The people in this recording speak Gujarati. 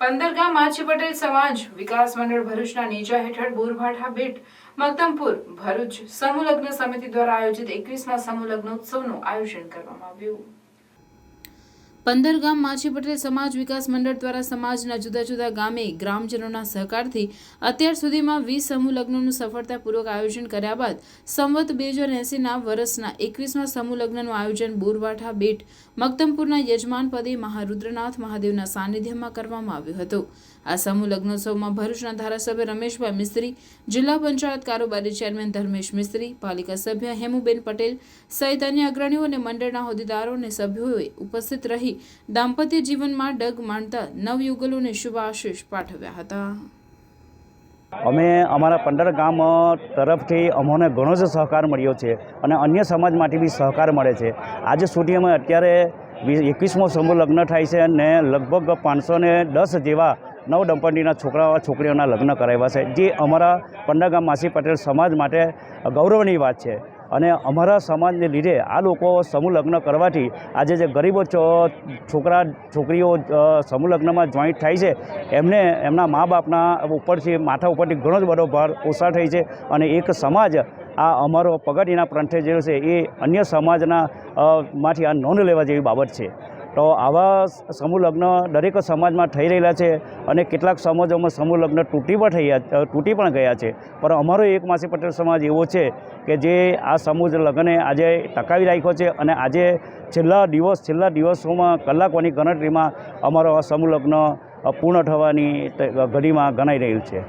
પંદરગામ માછી પટેલ સમાજ વિકાસ મંડળ ભરૂચના નેજા હેઠળ બોરભાઠા બેટ મક્તમપુર ભરૂચ સમૂહ લગ્ન સમિતિ દ્વારા આયોજિત 21મા સમૂહ લગ્નોત્સવનું આયોજન કરવામાં આવ્યું। પંદરગામ માછી પટેલ સમાજ વિકાસ મંડળ દ્વારા સમાજના જુદા જુદા ગામે ગ્રામજનોના સહકારથી અત્યાર સુધીમાં 20 સમૂહ લગ્નોનું સફળતાપૂર્વક આયોજન કર્યા બાદ સંવત 2080ના વર્ષના 21મા સમૂહ લગ્નનું આયોજન બોરભાઠા બેટ મક્તમપુરના યજમાન પદે મહારુદ્રનાથ મહાદેવના સાનિધ્યમાં કરવામાં આવ્યું હતું। આ સમૂહ લગ્નોત્સવમાં ભરૂચના ધારાસભ્ય રમેશભાઈ મિસ્ત્રી, જિલ્લા પંચાયત કારોબારી ચેરમેન ધર્મેશ મિસ્ત્રી, પાલિકા સભ્ય હેમુબેન પટેલ સહિત અન્ય અગ્રણીઓ અને મંડળના હોદ્દેદારો અને સભ્યોએ ઉપસ્થિત રહી દાંપત્ય જીવનમાં ડગ માંડતા નવયુગલોને શુભ આશીષ પાઠવ્યા હતા। અમે અમારા પંદરગામ તરફથી અમને ઘણો જ સહકાર મળ્યો છે અને અન્ય સમાજમાંથી બી સહકાર મળે છે। આજે સુધી અમે અત્યારે 21મો સમૂહ લગ્ન થાય છે અને લગભગ 510 જેવા નવ દંપતીના છોકરા છોકરીઓના લગ્ન કરાવ્યા છે, જે અમારા પંદરગામ માછી પટેલ સમાજ માટે ગૌરવની વાત છે। અને અમારા સમાજને લીધે આ લોકો સમૂહ લગ્ન કરવાથી આજે જે ગરીબો છોકરા છોકરીઓ સમૂહ લગ્નમાં જોઈન્ટ થાય છે એમને એમના મા બાપના ઉપરથી માથા ઉપરથી ઘણો જ બધો ભાર ઓછા થાય છે અને એક સમાજ આ અમારો પગથિયાના પ્રંથે જે છે એ અન્ય સમાજના માંથી આ નોંધ લેવા જેવી બાબત છે। તો આવા સમૂહ લગ્ન દરેક સમાજમાં થઈ રહેલા છે અને કેટલાક સમાજોમાં સમૂહ લગ્ન તૂટી પણ ગયા છે, પણ અમારો એક માછી પટેલ સમાજ એવો છે કે જે આ સમૂહ લગ્નને આજે ટકાવી રાખ્યો છે અને આજે છેલ્લા દિવસોમાં કલાકોની ગણતરીમાં અમારો આ સમૂહ લગ્ન પૂર્ણ થવાની ઘડીમાં ગણાઈ રહ્યું છે।